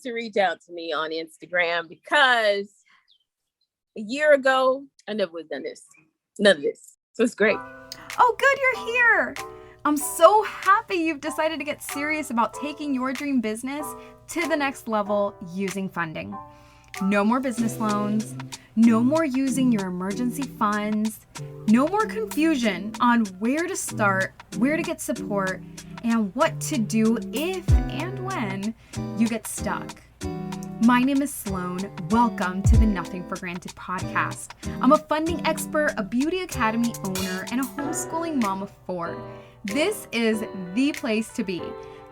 to reach out to me on Instagram because a year ago, I never would have done this. None of this. So it's great. Oh, good, you're here. I'm so happy you've decided to get serious about taking your dream business to the next level using funding. No more business loans, no more using your emergency funds, no more confusion on where to start, where to get support, and what to do if and when you get stuck. My name is Sloan. Welcome to the Nothing for Granted podcast. I'm a funding expert, a beauty academy owner, and a homeschooling mom of 4. This is the place to be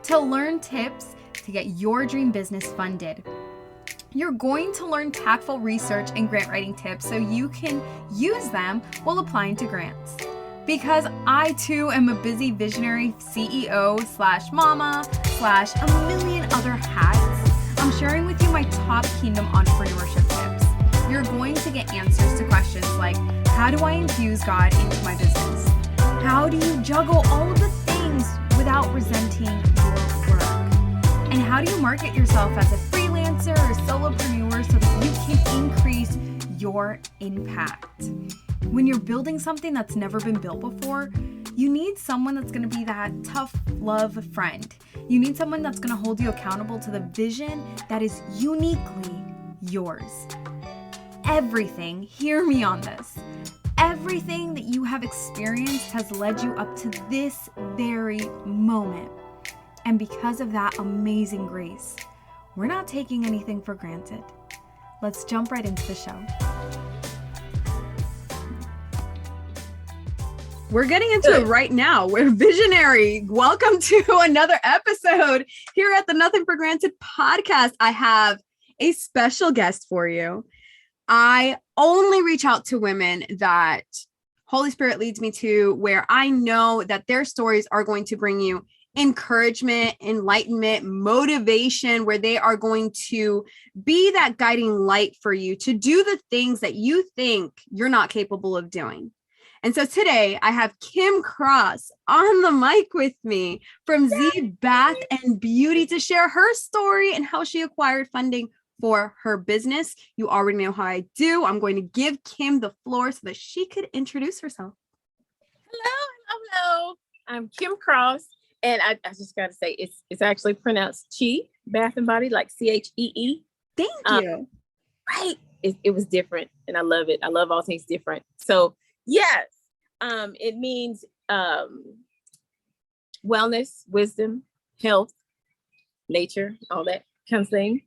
to learn tips to get your dream business funded. You're going to learn tactful research and grant writing tips so you can use them while applying to grants. Because I too am a busy visionary CEO / mama / a million other hats, I'm sharing with you my top kingdom entrepreneurship tips. You're going to get answers to questions like, how do I infuse God into my business? How do you juggle all of the things without resenting your work? And how do you market yourself as a freelancer or solopreneur so that you can increase your impact? When you're building something that's never been built before, you need someone that's going to be that tough love friend. You need someone that's going to hold you accountable to the vision that is uniquely yours. Everything, hear me on this, everything that you have experienced has led you up to this very moment. And because of that amazing grace, we're not taking anything for granted. Let's jump right into the show. We're getting into it right now. We're visionary. Welcome to another episode here at the Nothing for Granted podcast. I have a special guest for you. I only reach out to women that Holy Spirit leads me to, where I know that their stories are going to bring you encouragement, enlightenment, motivation, where they are going to be that guiding light for you to do the things that you think you're not capable of doing. And so today I have Kim Cross on the mic with me from Z Bath and Beauty to share her story and how she acquired funding for her business. You already know how I do. I'm going to give Kim the floor so that she could introduce herself. Hello. I'm Kim Cross. And I just got to say, it's actually pronounced Chi, Bath and Body, like Chee. Thank you. Right. It was different. And I love it. I love all things different. So yes, it means wellness, wisdom, health, nature, all that kind of thing.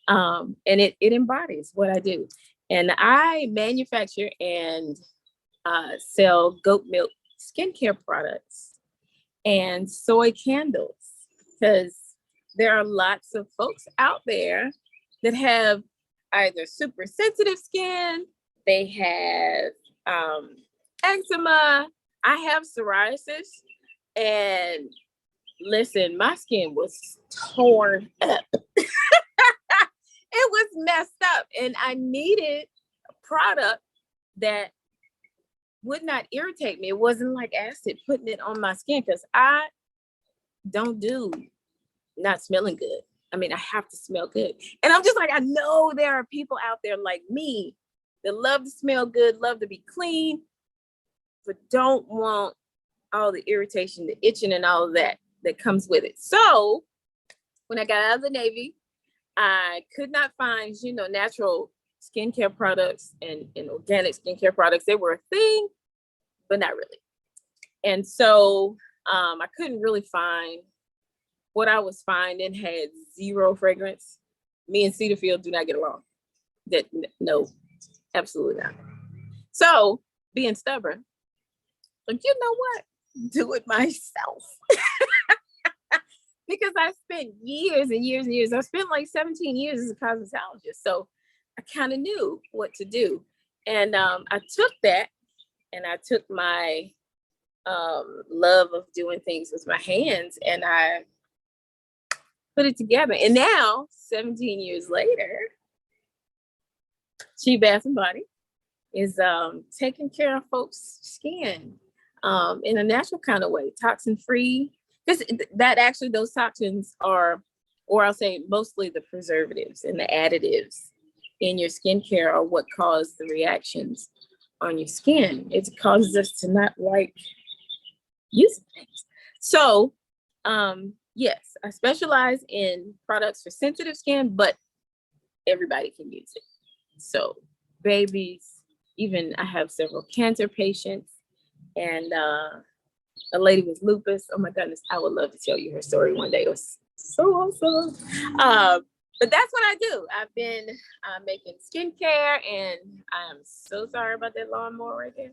And it embodies what I do. And I manufacture and sell goat milk skincare products and soy candles, because there are lots of folks out there that have either super sensitive skin, they have eczema, I have psoriasis, and listen, my skin was torn up. It was messed up, and I needed a product that would not irritate me. It wasn't like acid putting it on my skin, because I don't do not smelling good. I mean, I have to smell good. And I'm just like, I know there are people out there like me that love to smell good, love to be clean, but don't want all the irritation, the itching, and all of that comes with it. So when I got out of the Navy, I could not find, natural skincare products and organic skincare products. They were a thing, but not really. And so I couldn't really find what I was finding had zero fragrance. Me and Cedarfield do not get along. No, absolutely not. So being stubborn, like, you know what? Do it myself. Because I spent years and years and years. I spent like 17 years as a cosmetologist. So I kind of knew what to do. And I took that, and I took my love of doing things with my hands, and I put it together. And now, 17 years later, She Bath and Body is taking care of folks' skin in a natural kind of way, toxin free. Because those toxins are or I'll say mostly the preservatives and the additives in your skincare are what cause the reactions on your skin. It causes us to not like using things. So, yes, I specialize in products for sensitive skin, but everybody can use it. So babies, even I have several cancer patients, and a lady with lupus. Oh my goodness, I would love to tell you her story one day. It was so awesome. But that's what I do. I've been making skincare, and I'm so sorry about that lawnmower right there.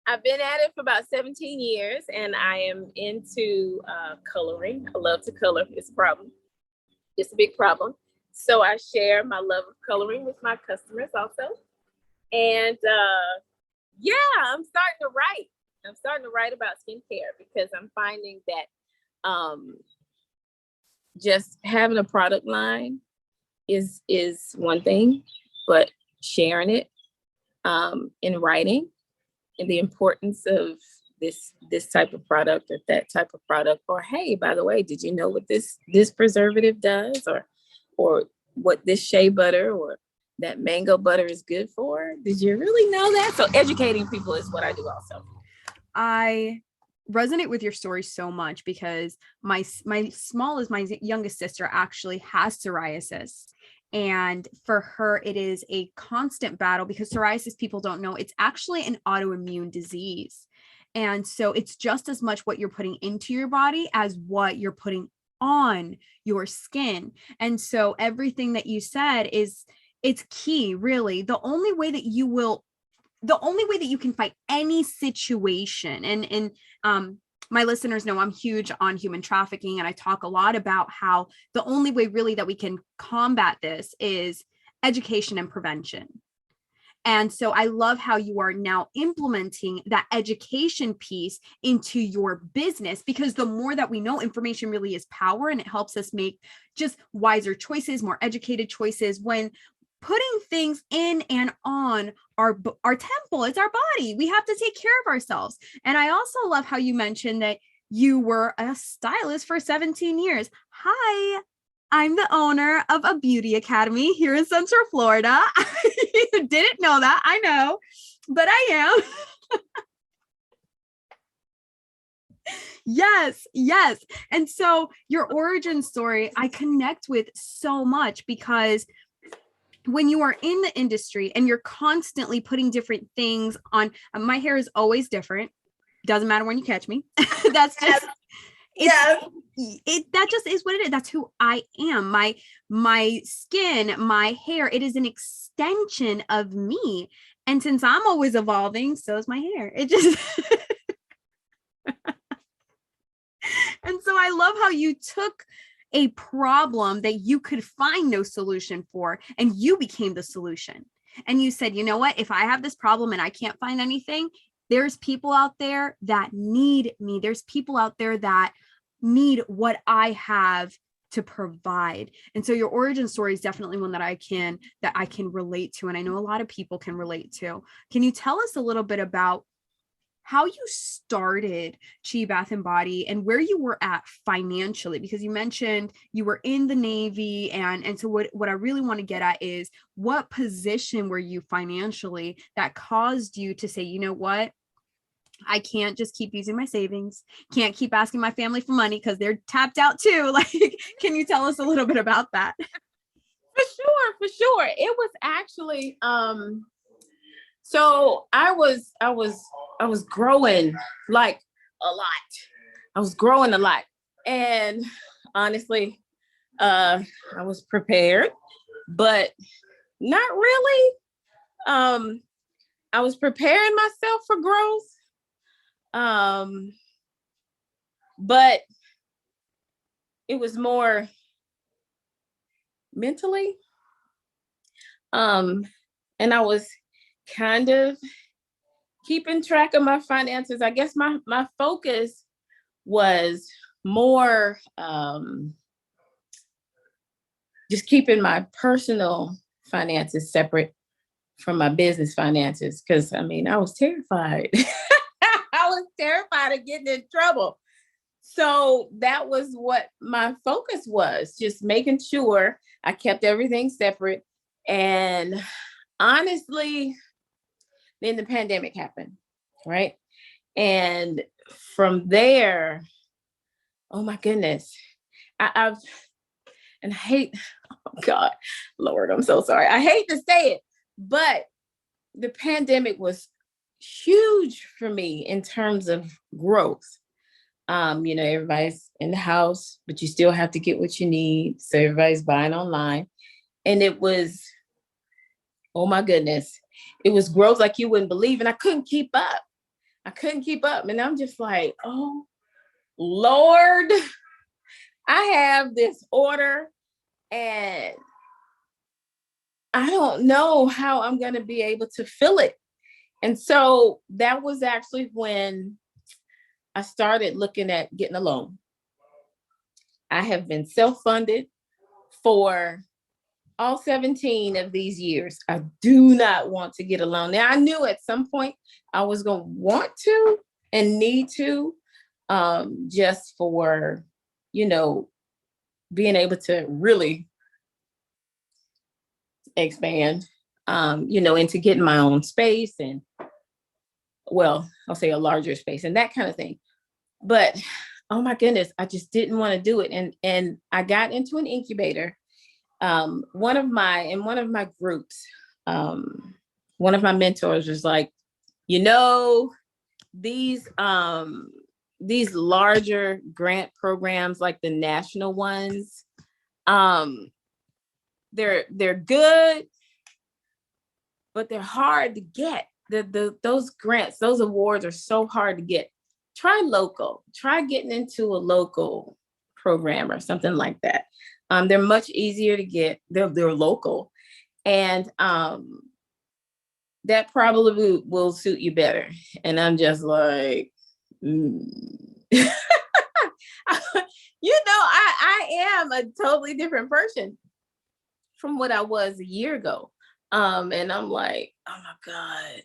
I've been at it for about 17 years, and I am into coloring. I love to color. It's a problem. It's a big problem. So I share my love of coloring with my customers also. And yeah, I'm starting to write. I'm starting to write about skincare because I'm finding that just having a product line is one thing, but sharing it in writing and the importance of this type of product or that type of product, or hey, by the way, did you know what this preservative does, or what this shea butter or that mango butter is good for? Did you really know that? So educating people is what I do also. I resonate with your story so much because my youngest sister actually has psoriasis. And for her, it is a constant battle because psoriasis, people don't know, it's actually an autoimmune disease. And so it's just as much what you're putting into your body as what you're putting on your skin. And so everything that you said it's key, really. The only way that you can fight any situation, and my listeners know I'm huge on human trafficking, and I talk a lot about how the only way really that we can combat this is education and prevention. And so I love how you are now implementing that education piece into your business, because the more that we know, information really is power, and it helps us make just wiser choices, more educated choices when putting things in and on our temple. It's our body. We have to take care of ourselves. And I also love how you mentioned that you were a stylist for 17 years. Hi, I'm the owner of a beauty academy here in Central Florida. You didn't know that, I know, but I am. Yes. And so your origin story, I connect with so much, because when you are in the industry and you're constantly putting different things on, my hair is always different. Doesn't matter when you catch me. That's just, that just is what it is. That's who I am. My skin, my hair, it is an extension of me. And since I'm always evolving, so is my hair. It just, and so I love how you took a problem that you could find no solution for, and you became the solution. And you said, you know what, if I have this problem and I can't find anything, there's people out there that need me. There's people out there that need what I have to provide. And so your origin story is definitely one that I can relate to. And I know a lot of people can relate to. Can you tell us a little bit about how you started Chi Bath and Body and where you were at financially? Because you mentioned you were in the Navy. And so what I really want to get at is, what position were you financially that caused you to say, you know what, I can't just keep using my savings, can't keep asking my family for money because they're tapped out too. Like, can you tell us a little bit about that? For sure. It was actually, so I was growing like a lot. I was growing a lot. And honestly, I was prepared, but not really. I was preparing myself for growth. But it was more mentally. And I was kind of keeping track of my finances. I guess my focus was more just keeping my personal finances separate from my business finances. Because I mean, I was terrified. I was terrified of getting in trouble. So that was what my focus was, just making sure I kept everything separate. And honestly, then the pandemic happened, right? And from there, oh my goodness, I've, and I hate, oh God, Lord, I'm so sorry. I hate to say it, but the pandemic was huge for me in terms of growth. Everybody's in the house, but you still have to get what you need. So everybody's buying online. And it was, oh my goodness, it was growth like you wouldn't believe. And I couldn't keep up. And I'm just like, oh, Lord, I have this order and I don't know how I'm going to be able to fill it. And so that was actually when I started looking at getting a loan. I have been self-funded for all 17 of these years. I do not want to get a loan. Now, I knew at some point I was going to want to and need to, just for, being able to really expand, into getting my own space and, well, I'll say a larger space and that kind of thing. But oh my goodness, I just didn't want to do it. And I got into an incubator. One of my groups, one of my mentors was like, these larger grant programs, like the national ones, they're good, but they're hard to get. Those grants, those awards are so hard to get. Try getting into a local program or something like that. They're much easier to get. They're local, and that probably will suit you better. And I'm just like, I am a totally different person from what I was a year ago. And I'm like, oh my God,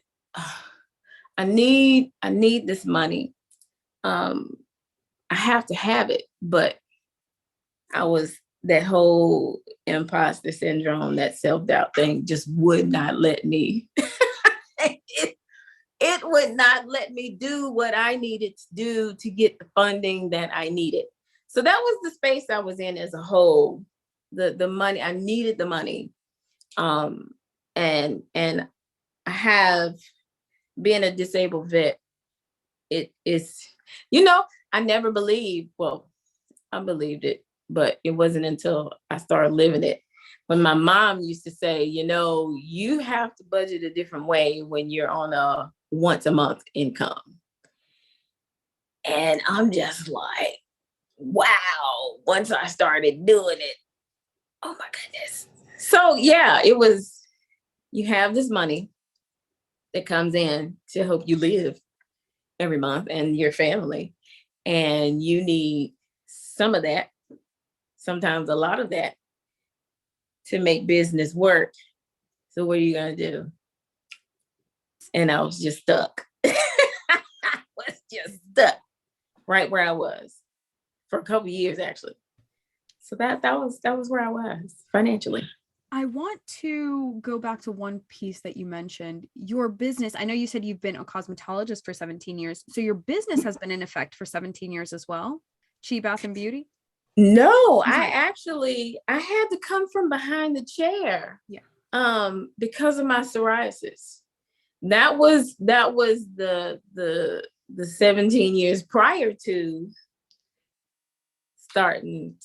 I need this money. I have to have it, but that whole imposter syndrome, that self-doubt thing just would not let me, it would not let me do what I needed to do to get the funding that I needed. So that was the space I was in as a whole. The money, I needed the money. And I have been a disabled vet. It is, I never believed, I believed it, but it wasn't until I started living it. When my mom used to say, you have to budget a different way when you're on a once a month income. And I'm just like, wow, once I started doing it, oh my goodness. So yeah, it was, you have this money that comes in to help you live every month and your family. And you need some of that, sometimes a lot of that, to make business work. So what are you going to do? And I was just stuck. I was just stuck right where I was for a couple of years, actually. So that was where I was financially. I want to go back to one piece that you mentioned, your business. I know you said you've been a cosmetologist for 17 years. So your business has been in effect for 17 years as well? Chi Bath and Beauty? No, I had to come from behind the chair. Yeah. Because of my psoriasis. That was the 17 years prior to starting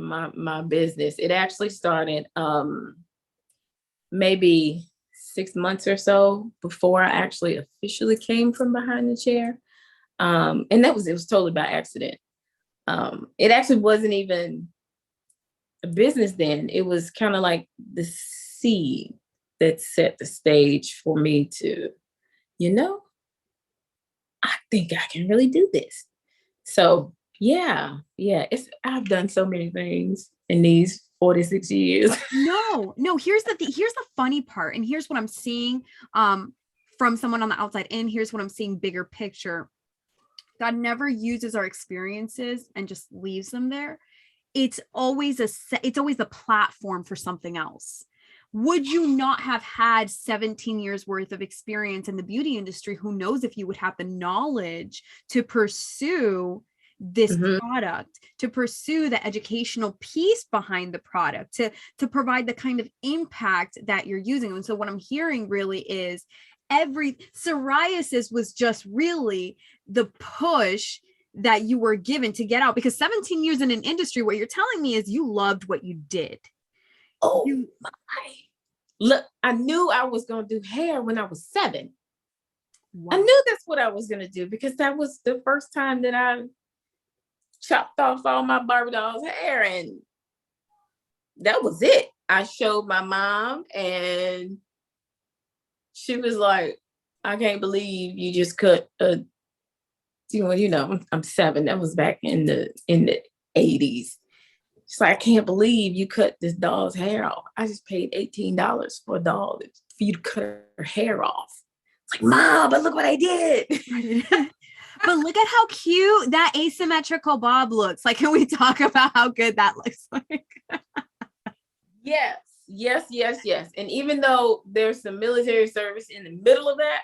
my business. It actually started maybe 6 months or so before I actually officially came from behind the chair. And it was totally by accident. It actually wasn't even a business then. It was kind of like the seed that set the stage for me to, I think I can really do this. So yeah. I've done so many things in these 46 years. No, here's the funny part. And here's what I'm seeing from someone on the outside in. Here's what I'm seeing bigger picture. God never uses our experiences and just leaves them there. It's always a platform for something else. Would you not have had 17 years worth of experience in the beauty industry? Who knows if you would have the knowledge to pursue this product, to pursue the educational piece behind the product, to provide the kind of impact that you're using. And so what I'm hearing really is psoriasis was just really the push that you were given to get out, because 17 years in an industry, what you're telling me is you loved what you did. Oh my. Look, I knew I was going to do hair when I was 7. Wow. I knew that's what I was going to do, because that was the first time that I chopped off all my Barbie doll's hair, and that was it. I showed my mom, and she was like, I can't believe you just cut a, I'm 7. That was back in the 80s. She's like, I can't believe you cut this doll's hair off. I just paid $18 for a doll for you to cut her hair off. It's like, Mom, but look what I did. But look at how cute that asymmetrical bob looks. Like, can we talk about how good that looks like? Yes. And even though there's some military service in the middle of that,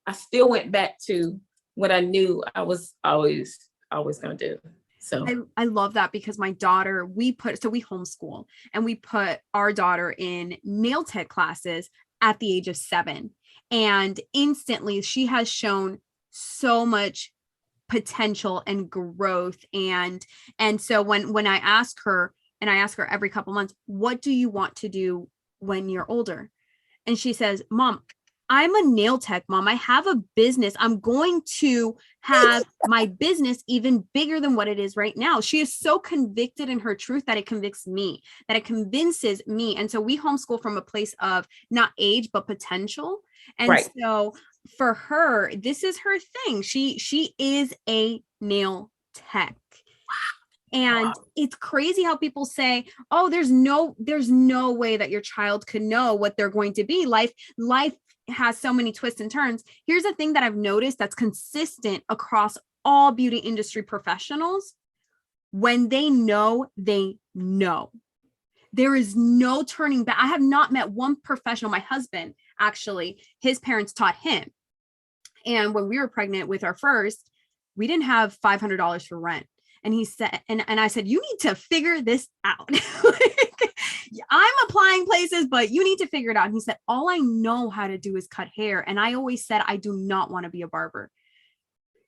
I still went back to what I knew I was always going to do. So I love that, because my daughter, we homeschool, and we put our daughter in nail tech classes at the age of 7. And instantly she has shown so much potential and growth. And so when I ask her, and I ask her every couple months, what do you want to do when you're older? And she says, Mom, I'm a nail tech, Mom. I have a business. I'm going to have my business even bigger than what it is right now. She is so convicted in her truth that it convicts me, that it convinces me. And so we homeschool from a place of not age, but potential. And right. So for her, this is her thing. She is a nail tech. And It's crazy how people say, oh, there's no way that your child could know what they're going to be. Life has so many twists and turns. Here's the thing that I've noticed that's consistent across all beauty industry professionals. When they know, they know. There is no turning back. I have not met one professional. My husband, actually, his parents taught him. And when we were pregnant with our first, we didn't have $500 for rent. And he said, and I said, you need to figure this out. I'm applying places, but you need to figure it out. And he said, all I know how to do is cut hair. And I always said, I do not want to be a barber.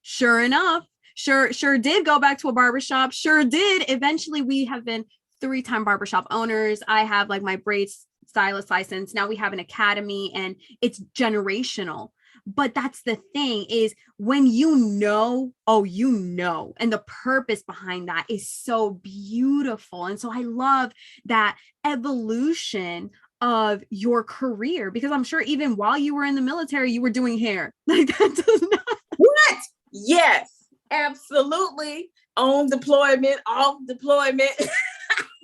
Sure enough, sure did go back to a barbershop. Sure did. Eventually we have been 3-time barbershop owners. I have like my braids stylist license. Now we have an academy, and it's generational. But that's the thing, is when you know, and the purpose behind that is so beautiful. And so I love that evolution of your career, because I'm sure even while you were in the military, you were doing hair. Like, that does not. What? Yes, absolutely. On deployment, off deployment.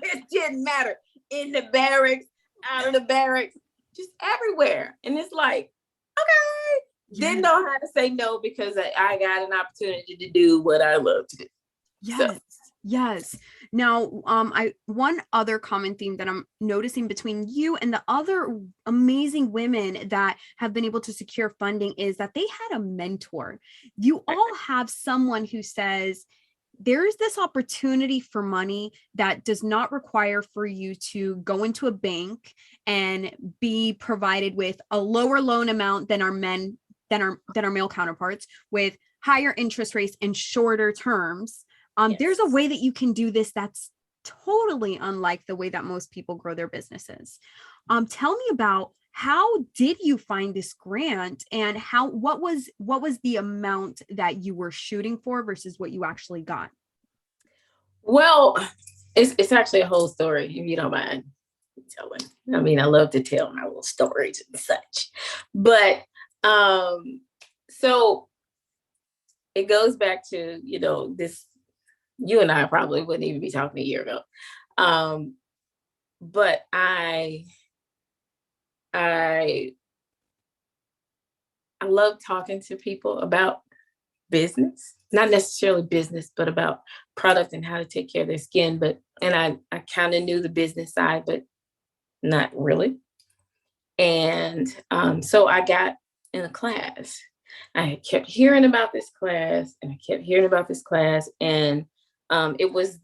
It didn't matter. In the barracks, out of the barracks, just everywhere. And it's like, okay. Didn't know how to say no, because I got an opportunity to do what I love to do. Yes. Now, one other common theme that I'm noticing between you and the other amazing women that have been able to secure funding is that they had a mentor. You all have someone who says, there's this opportunity for money that does not require for you to go into a bank and be provided with a lower loan amount than our male counterparts, with higher interest rates and shorter terms. Yes. There's a way that you can do this that's totally unlike the way that most people grow their businesses. Tell me about, how did you find this grant, and what was the amount that you were shooting for versus what you actually got? Well, it's actually a whole story, if you don't mind telling. I mean, I love to tell my little stories and such, but so it goes back to, this, you and I probably wouldn't even be talking a year ago. But I love talking to people about business. not necessarily business, but about product and how to take care of their skin. And I kind of knew the business side, but not really. And so I got in a class. I kept hearing about this class and I kept hearing about this class. And it was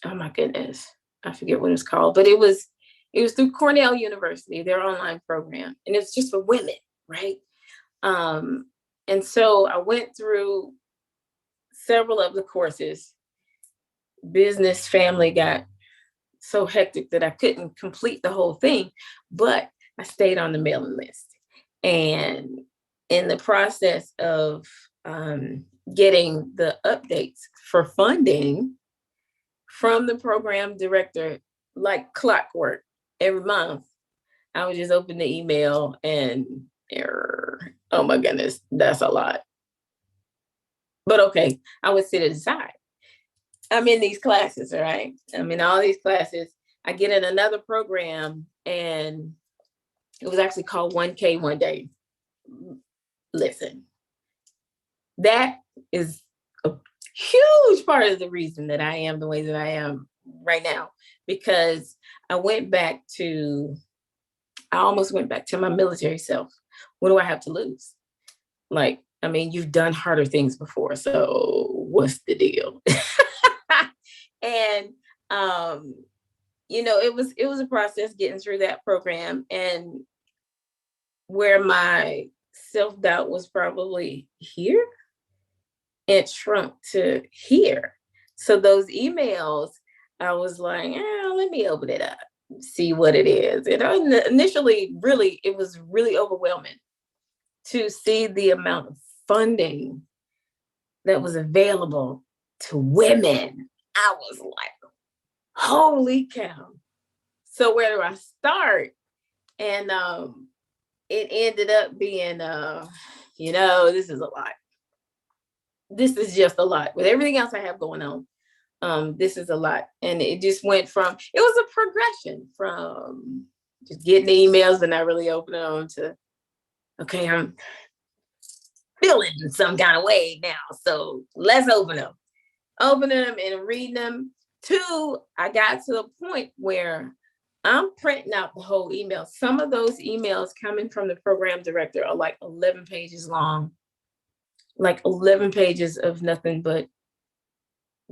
oh my goodness, I forget what it's called, but it was through Cornell University, their online program. And it's just for women, right? And so I went through several of the courses. Business family got so hectic that I couldn't complete the whole thing, but I stayed on the mailing list. And in the process of getting the updates for funding from the program director, like clockwork, every month, I would just open the email and error. Oh my goodness, that's a lot. But okay, I would sit aside. I'm in these classes, right? I'm in all these classes. I get in another program and it was actually called 1K One Day. Listen, that is a huge part of the reason that I am the way that I am right now, because I almost went back to my military self. What do I have to lose? Like, I mean, you've done harder things before, so what's the deal? And it was a process getting through that program, and where my self-doubt was probably here, it shrunk to here. So those emails, I was like, let me open it up, see what it is. And initially, really, it was really overwhelming to see the amount of funding that was available to women. I was like, holy cow. So where do I start? And it ended up being, this is a lot. This is just a lot. With everything else I have going on, this is a lot. And it just went from, it was a progression from just getting the emails and not really opening them to, okay, I'm feeling some kind of way now. So let's open them and read them. 2, I got to the point where I'm printing out the whole email. Some of those emails coming from the program director are like 11 pages long, like 11 pages of nothing but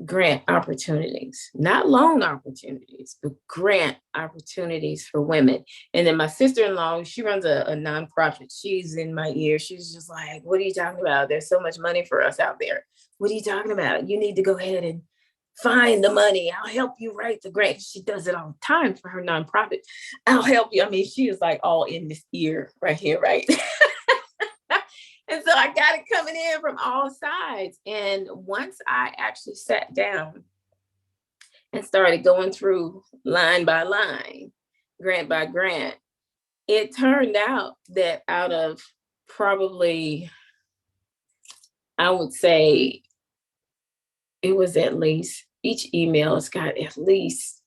grant opportunities, not loan opportunities, but grant opportunities for women. And then my sister-in-law, she runs a nonprofit. She's in my ear. She's just like, what are you talking about? There's so much money for us out there. What are you talking about? You need to go ahead and find the money. I'll help you write the grant. She does it all the time for her nonprofit. I'll help you. I mean, she is like all in this ear right here, right? And so I got it coming in from all sides. And once I actually sat down and started going through line by line, grant by grant, it turned out that out of probably, I would say, it was at least, each email has got at least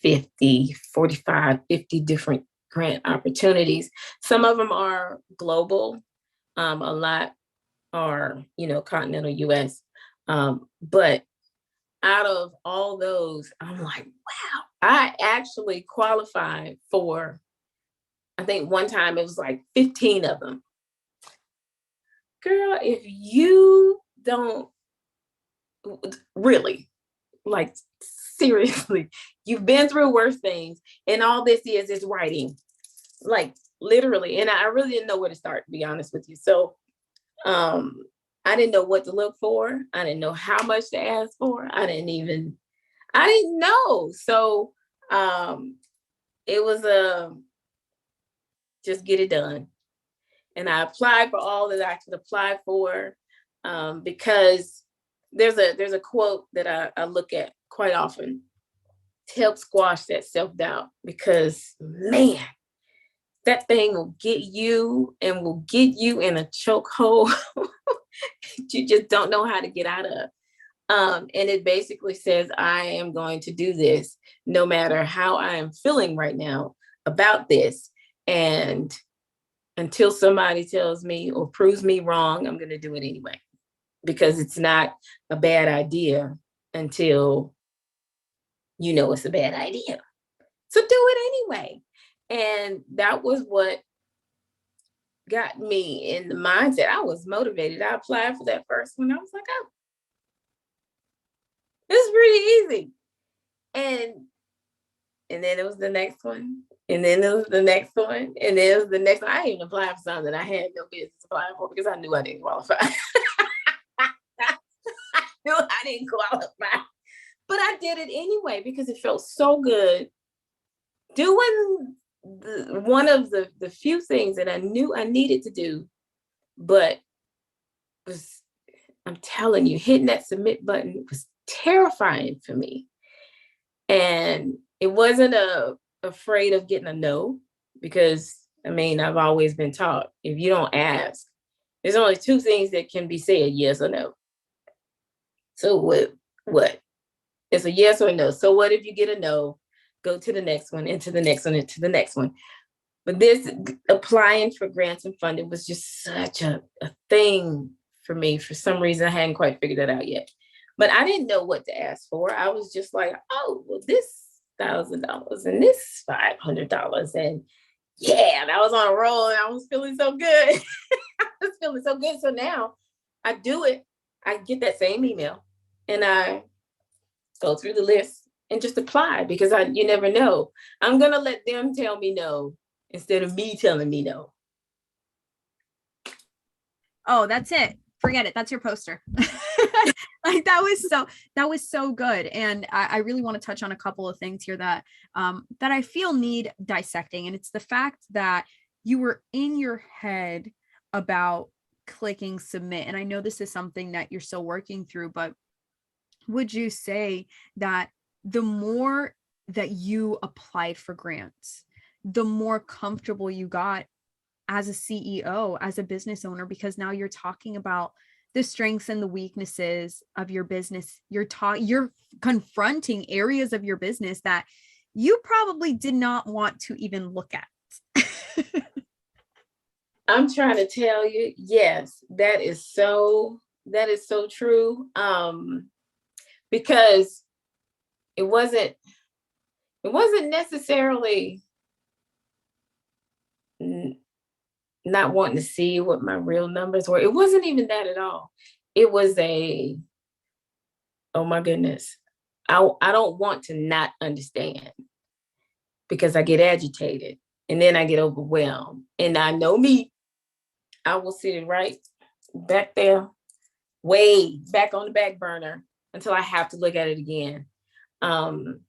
50, 45, 50 different grant opportunities. Some of them are global. A lot are, continental US. But out of all those, I'm like, wow, I actually qualified for, I think one time it was like 15 of them. Girl, if you don't really, like, seriously, you've been through worse things, and all this is writing, like literally. And I really didn't know where to start, to be honest with you. So I didn't know what to look for. I didn't know how much to ask for. I didn't know. So it was just get it done. And I applied for all that I could apply for, because there's a quote that I look at quite often to help squash that self-doubt, because man, that thing will get you in a chokehold you just don't know how to get out of. And it basically says, I am going to do this no matter how I am feeling right now about this. And until somebody tells me or proves me wrong, I'm going to do it anyway, because it's not a bad idea until you know it's a bad idea. So do it anyway. And that was what got me in the mindset. I was motivated. I applied for that first one. I was like, oh, this is pretty easy. And then it was the next one. And then it was the next one. And then it was the next one. I didn't even apply for something that I had no business applying for because I knew I didn't qualify. I knew I didn't qualify. But I did it anyway because it felt so good. Doing one of the few things that I knew I needed to do, but I'm telling you, hitting that submit button was terrifying for me. And it wasn't afraid of getting a no, because I mean, I've always been taught, if you don't ask, there's only two things that can be said, yes or no. So what? It's a yes or a no. So what if you get a no? Go to the next one, into the next one, into the next one. But this applying for grants and funding was just such a thing for me. For some reason, I hadn't quite figured that out yet. But I didn't know what to ask for. I was just like, oh, well, this $1,000 and this $500. And yeah, and I was on a roll and I was feeling so good. I was feeling so good. So now I do it. I get that same email and I go through the list and just apply, because you never know. I'm going to let them tell me no instead of me telling me no. Oh, that's it. Forget it. That's your poster. Like that was so good. And I really want to touch on a couple of things here that I feel need dissecting. And it's the fact that you were in your head about clicking submit. And I know this is something that you're still working through, but would you say that the more that you applied for grants, the more comfortable you got as a CEO, as a business owner, because now you're talking about the strengths and the weaknesses of your business. You're confronting areas of your business that you probably did not want to even look at. I'm trying to tell you, yes, that is so true. Because it wasn't necessarily not wanting to see what my real numbers were. It wasn't even that at all. It was oh my goodness, I don't want to not understand, because I get agitated and then I get overwhelmed. And I know me, I will sit it right back there, way back on the back burner until I have to look at it again. And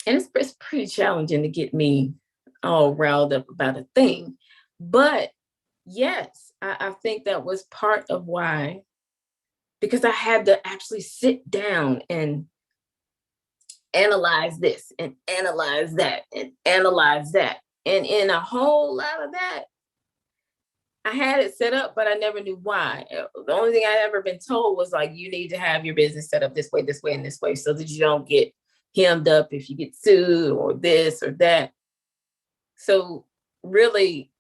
it's pretty challenging to get me all riled up about a thing. But yes, I think that was part of why, because I had to actually sit down and analyze this and analyze that and analyze that. And in a whole lot of that, I had it set up, but I never knew why. The only thing I'd ever been told was like, you need to have your business set up this way, and this way, so that you don't get hemmed up if you get sued or this or that. So really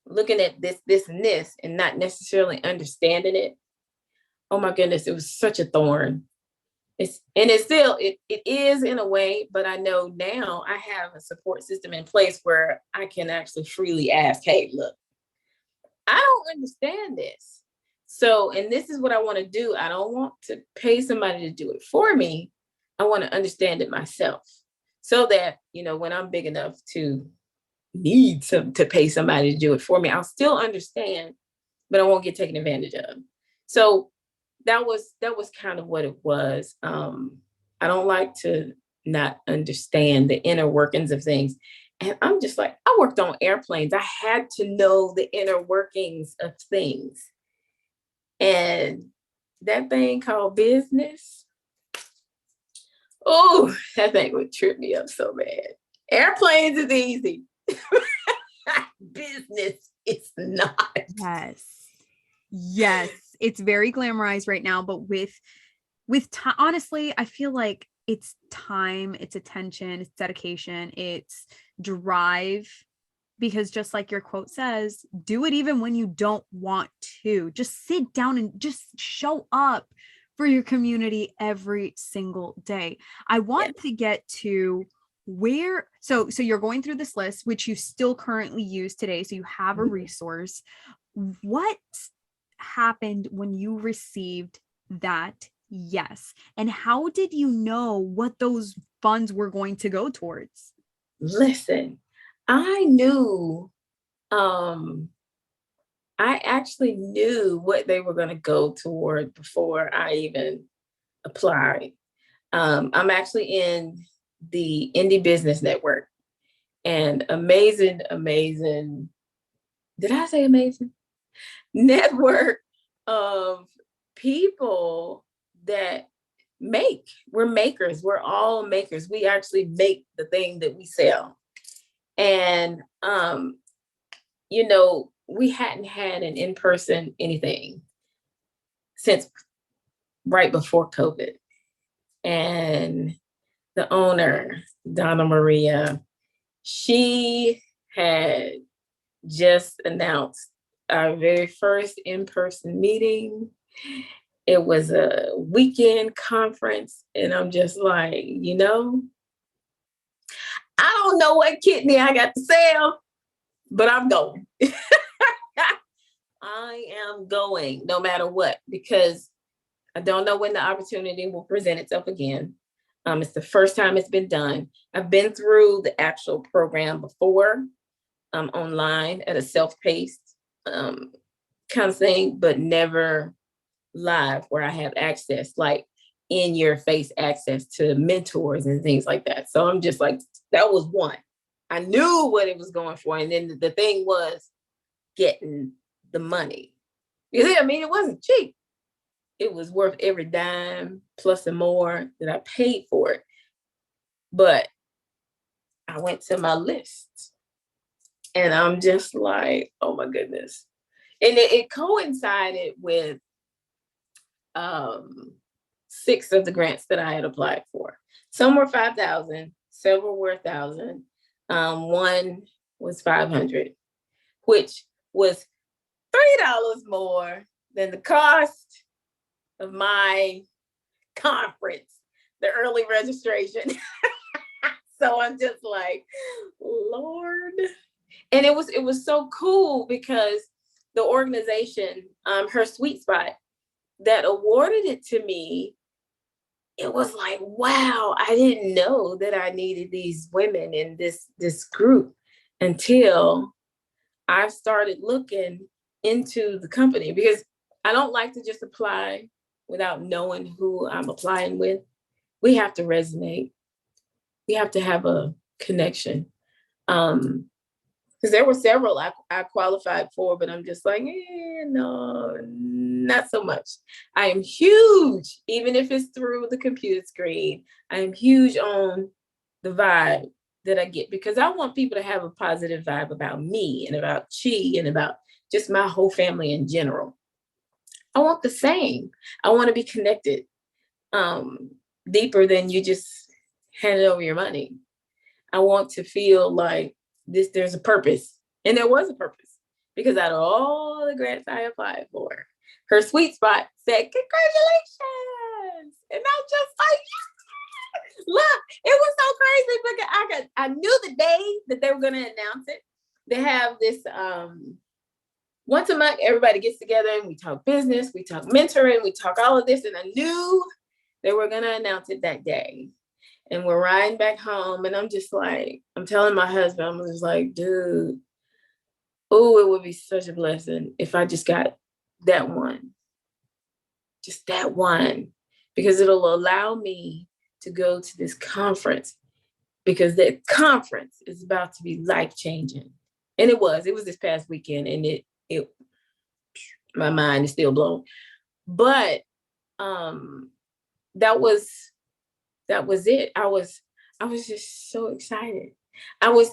looking at this, and not necessarily understanding it. Oh my goodness, it was such a thorn. It is in a way, but I know now I have a support system in place where I can actually freely ask, hey, look, I don't understand this. So, and this is what I want to do. I don't want to pay somebody to do it for me. I want to understand it myself, so that, when I'm big enough to need to pay somebody to do it for me, I'll still understand, but I won't get taken advantage of. So that was kind of what it was. I don't like to not understand the inner workings of things. And I'm just like, I worked on airplanes. I had to know the inner workings of things. And that thing called business, oh, that thing would trip me up so bad. Airplanes is easy. Business is not. Yes. It's very glamorized right now, but with time, honestly, I feel like it's time, it's attention, it's dedication, it's drive because just like your quote says, do it even when you don't want to. Just sit down and just show up for your community every single day. I want to get to where, so you're going through this list, which you still currently use today. So you have a resource. What happened when you received that yes? And how did you know what those funds were going to go towards? Listen, I knew, I actually knew what they were going to go toward before I even applied. I'm actually in the Indie Business Network, and amazing, did I say amazing? Network of people that we're makers. We're all makers. We actually make the thing that we sell. And, we hadn't had an in-person anything since right before COVID. And the owner, Donna Maria, she had just announced our very first in-person meeting. It was a weekend conference, and I'm just like, I don't know what kidney I got to sell, but I'm going. I am going no matter what, because I don't know when the opportunity will present itself again. It's the first time it's been done. I've been through the actual program before, online at a self-paced kind of thing, but never live where I have access, like in your face access to mentors and things like that. So I'm just like, that was one. I knew what it was going for. And then the thing was getting the money. It wasn't cheap. It was worth every dime plus and more that I paid for it. But I went to my list and I'm just like, oh my goodness. And it coincided with 6 of the grants that I had applied for. Some were 5,000, several were 1,000. One was 500, which was $3 more than the cost of my conference, the early registration. So I'm just like, Lord. And it was so cool because the organization, HerSuite that awarded it to me, it was like, wow, I didn't know that I needed these women in this group until I've started looking into the company, because I don't like to just apply without knowing who I'm applying with. We have to resonate. We have to have a connection. Because there were several I qualified for, but I'm just like, no, not so much. I am huge, even if it's through the computer screen. I am huge on the vibe that I get, because I want people to have a positive vibe about me and about Chi and about just my whole family in general. I want the same. I want to be connected deeper than you just handed over your money. I want to feel like there's a purpose. And there was a purpose, because out of all the grants I applied for, HerSuite said, congratulations. And I'm just like, yes! Look, it was so crazy because I knew the day that they were going to announce it. They have this once a month, everybody gets together and we talk business, we talk mentoring, we talk all of this. And I knew they were going to announce it that day. And we're riding back home, and I'm just like, I'm telling my husband, I'm just like, dude, oh, it would be such a blessing if I just got that one. Just that one. Because it'll allow me to go to this conference, because that conference is about to be life-changing. And it was this past weekend, and it my mind is still blown. But that was it. I was just so excited. I was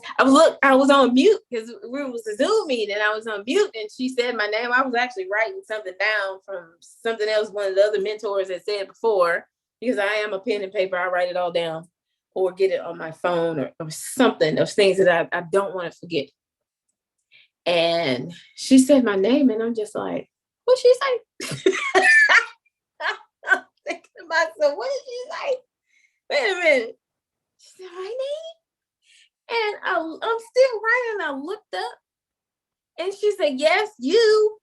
on mute because it was a Zoom meeting, and I was on mute, and she said my name. I was actually writing something down from something else one of the other mentors had said before, because I am a pen and paper. I write it all down or get it on my phone or something of things that I don't want to forget. And she said my name, and I'm just like, what she say? I'm thinking to myself, what did she say? Wait a minute. She said my name? And I'm still writing. I looked up, and she said, yes, you.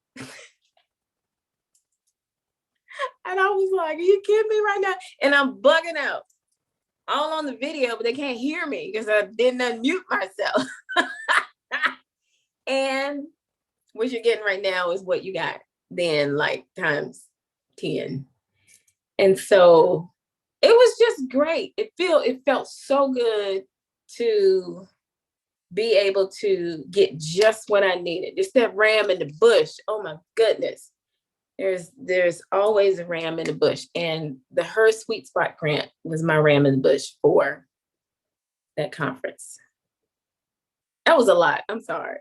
And I was like, are you kidding me right now? And I'm bugging out all on the video, but they can't hear me because I didn't unmute myself. And what you're getting right now is what you got then, like times 10. And so it was just great. It felt so good to be able to get just what I needed. Just that ram in the bush. Oh my goodness. There's always a ram in the bush. And the HerSuite Spot grant was my ram in the bush for that conference. That was a lot. I'm sorry.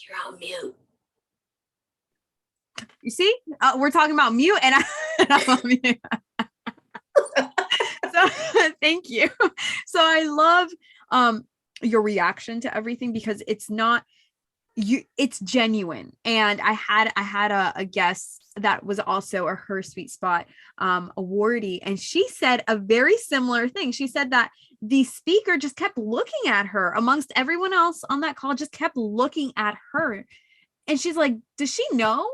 You're on mute. You see, we're talking about mute, and I'm on mute. So thank you. So I love your reaction to everything, because it's not you, it's genuine. And I had a guest that was also a HerSuite Spot awardee, and she said a very similar thing. She said that the speaker just kept looking at her amongst everyone else on that call, just kept looking at her. And she's like, does she know?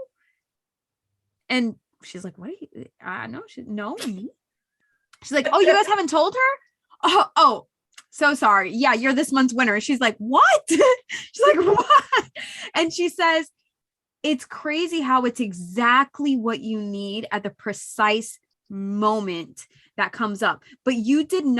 And she's like, what? I know. No. She's like, oh, you guys haven't told her? Oh, so sorry. Yeah, you're this month's winner. She's like, what? She's like, what? And she says, it's crazy how it's exactly what you need at the precise moment that comes up. But you didn't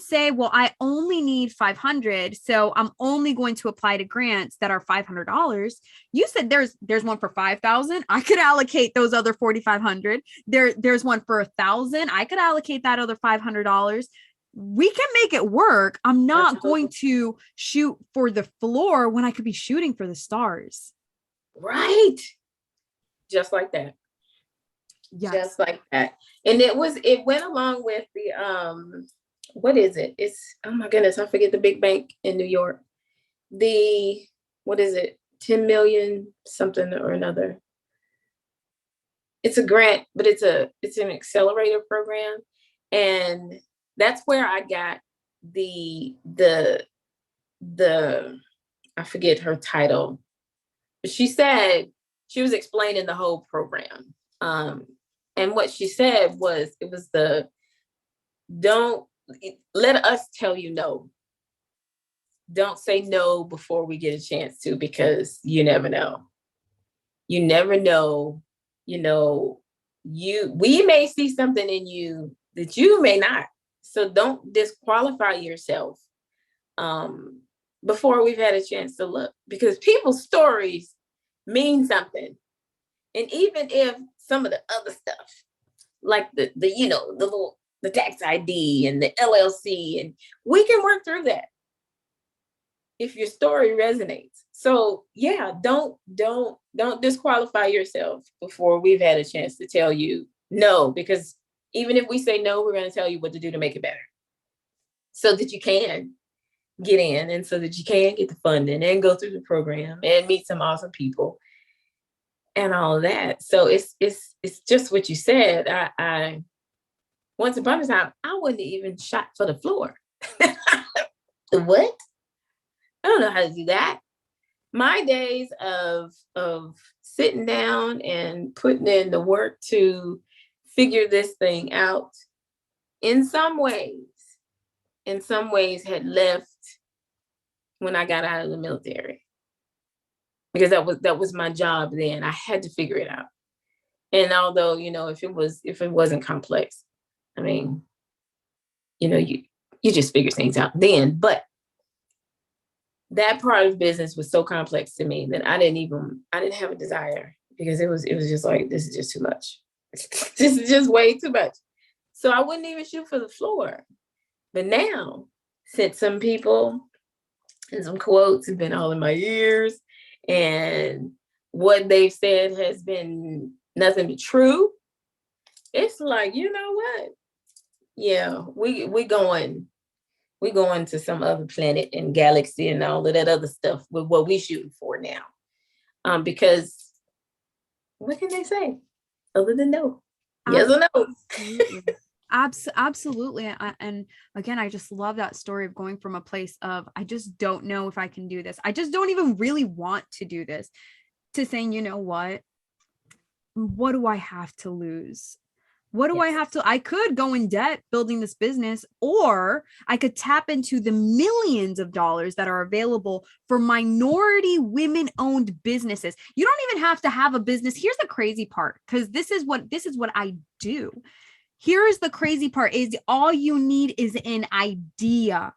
say, well, I only need 500, so I'm only going to apply to grants that are $500. You said there's one for 5,000. I could allocate those other 4,500. There's one for 1,000. I could allocate that other $500. We can make it work. I'm not going to shoot for the floor when I could be shooting for the stars. Right. Just like that. Yes. Just like that. And it went along with the what is it? It's, oh my goodness, I forget the big bank in New York. What is it? 10 million something or another. It's a grant, but it's an accelerator program. And that's where I got the I forget her title. But she said, she was explaining the whole program. And what she said was, it was don't let us tell you no. Don't say no before we get a chance to, because you never know. You never know, we may see something in you that you may not. So don't disqualify yourself before we've had a chance to look, because people's stories mean something. And even if some of the other stuff, like the tax ID and the LLC, and we can work through that if your story resonates. So yeah, don't disqualify yourself before we've had a chance to tell you no, because even if we say no, we're going to tell you what to do to make it better, so that you can get in, and so that you can get the funding and go through the program and meet some awesome people and all of that. So it's just what you said. I once upon a time, I wouldn't even shot for the floor. What? I don't know how to do that. My days of sitting down and putting in the work to figure this thing out, in some ways had left when I got out of the military, because that was my job then. I had to figure it out. And although, if it wasn't complex, I mean, you just figure things out then. But that part of business was so complex to me that I didn't have a desire, because it was just like, this is just too much. This is just way too much. So I wouldn't even shoot for the floor. But now, since some people and some quotes have been all in my ears, and what they've said has been nothing but true, it's like, you know what? Yeah, we going we going to some other planet and galaxy and all of that other stuff with what we shooting for now. Because what can they say other than no? Yes or no? Absolutely. Absolutely. And again, I just love that story of going from a place of, I just don't know if I can do this. I just don't even really want to do this, to saying, you know what do I have to lose? What do I have to, I could go in debt building this business, or I could tap into the millions of dollars that are available for minority women-owned businesses. You don't even have to have a business. Here's the crazy part, because this is what I do. Here's the crazy part, is all you need is an idea.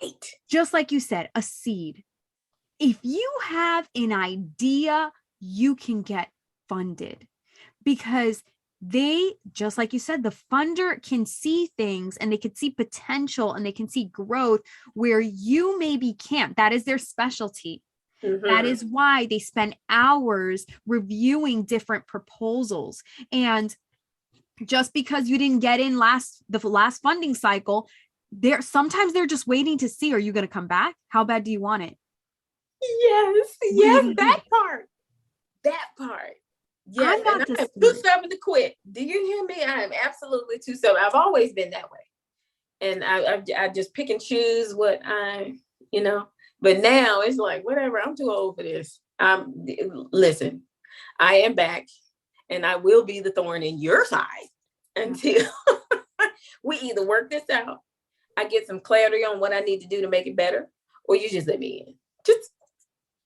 Right. Just like you said, a seed. If you have an idea, you can get funded, because they, just like you said, the funder can see things and they can see potential and they can see growth where you maybe can't. That is their specialty. Mm-hmm. That is why they spend hours reviewing different proposals. And just because you didn't get in the last funding cycle, sometimes they're just waiting to see, are you going to come back? How bad do you want it? Yes, that part. Yes, and I am too stubborn to quit. Do you hear me? I am absolutely too stubborn. I've always been that way. And I just pick and choose what but now it's like, whatever, I'm too old for this. Listen, I am back, and I will be the thorn in your side until we either work this out, I get some clarity on what I need to do to make it better, or you just let me in.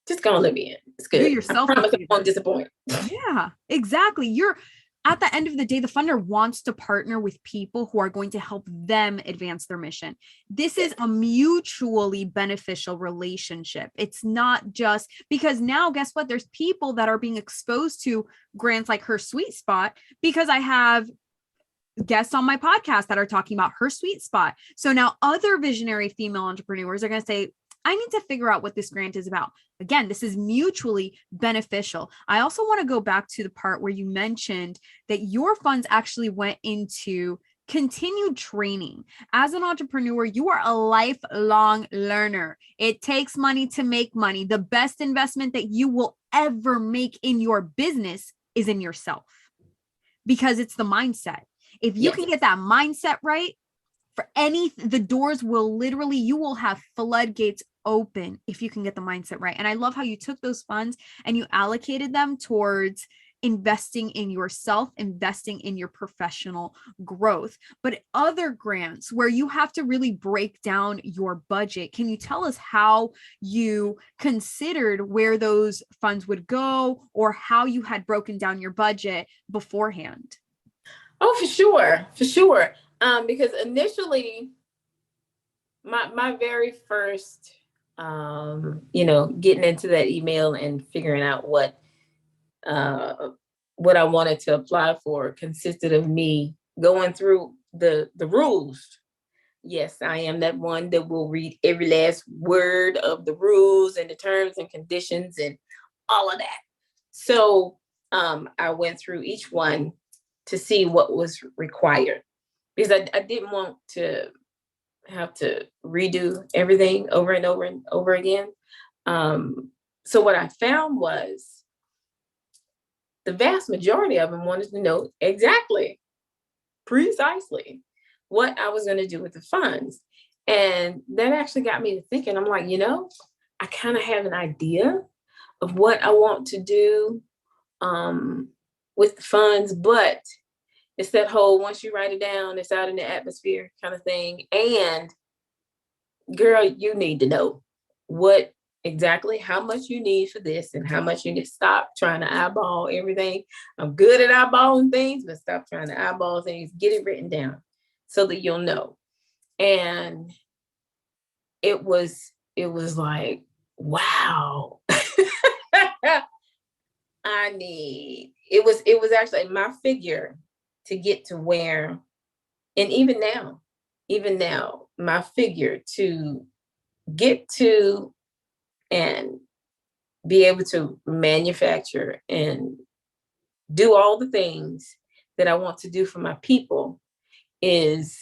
Just gonna let me in. It's good. You yourself. I promise I won't disappoint. Yeah, exactly. At the end of the day, the funder wants to partner with people who are going to help them advance their mission. This is a mutually beneficial relationship. It's not just because now, guess what? There's people that are being exposed to grants like HerSuite Spot because I have guests on my podcast that are talking about HerSuite Spot. So now other visionary female entrepreneurs are going to say, I need to figure out what this grant is about. Again, this is mutually beneficial. I also want to go back to the part where you mentioned that your funds actually went into continued training. As an entrepreneur, you are a lifelong learner. It takes money to make money. The best investment that you will ever make in your business is in yourself, because it's the mindset. If you can get that mindset right, the doors will literally, you will have floodgates open if you can get the mindset right. And I love how you took those funds and you allocated them towards investing in yourself, investing in your professional growth. But other grants where you have to really break down your budget, can you tell us how you considered where those funds would go, or how you had broken down your budget beforehand? Oh, for sure. Because initially, my very first, getting into that email and figuring out what I wanted to apply for consisted of me going through the rules. Yes, I am that one that will read every last word of the rules and the terms and conditions and all of that. So I went through each one to see what was required, because I didn't want to have to redo everything over and over and over again. So what I found was the vast majority of them wanted to know exactly, precisely what I was going to do with the funds. And that actually got me to thinking. I'm like, I kind of have an idea of what I want to do with the funds, but it's that whole, once you write it down, it's out in the atmosphere kind of thing. And girl, you need to know what exactly, how much you need for this and how much you need. Stop trying to eyeball everything. I'm good at eyeballing things, but stop trying to eyeball things. Get it written down so that you'll know. And it was like, wow. It was actually my figure to get to where, and even now, my figure to get to and be able to manufacture and do all the things that I want to do for my people is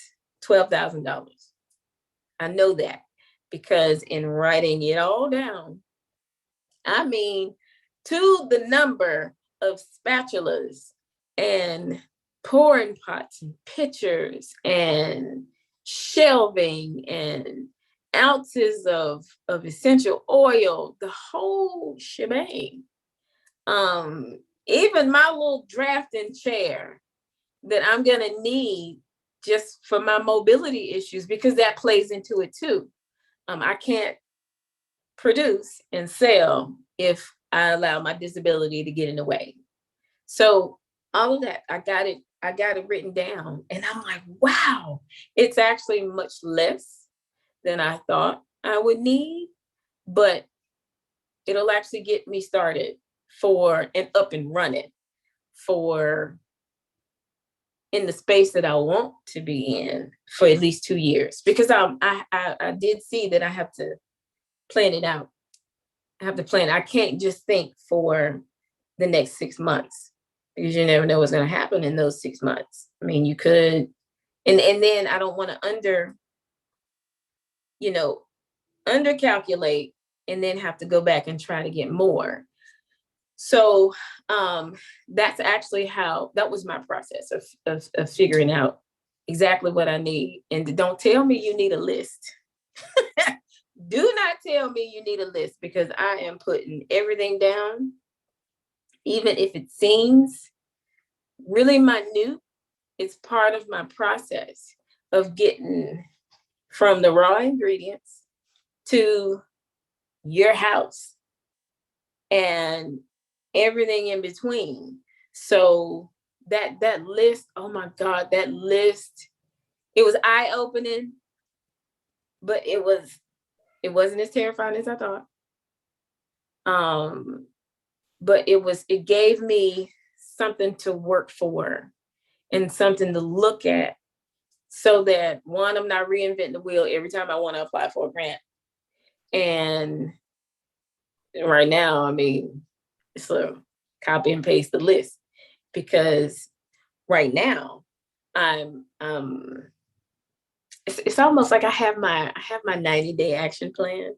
$12,000. I know that because in writing it all down, I mean, to the number of spatulas and pouring pots and pitchers and shelving and ounces of essential oil, the whole shebang. Even my little drafting chair that I'm going to need just for my mobility issues, because that plays into it too. I can't produce and sell if I allow my disability to get in the way. So all of that, I got it written down, and I'm like, wow, it's actually much less than I thought I would need, but it'll actually get me started for and up and running for in the space that I want to be in for at least 2 years, because I did see that I have to plan it out. I have to plan. I can't just think for the next 6 months, because you never know what's going to happen in those 6 months. I mean, you could, and then I don't want to undercalculate and then have to go back and try to get more. So that's actually that was my process of figuring out exactly what I need. And don't tell me you need a list. Do not tell me you need a list, because I am putting everything down, even if it seems really minute. It's part of my process of getting from the raw ingredients to your house and everything in between. So that list, oh my God, that list, it was eye-opening, but it wasn't as terrifying as I thought. But it gave me something to work for and something to look at, so that one, I'm not reinventing the wheel every time I want to apply for a grant. And right now, I mean, it's a copy and paste the list, because right now it's almost like I have my 90-day action plan,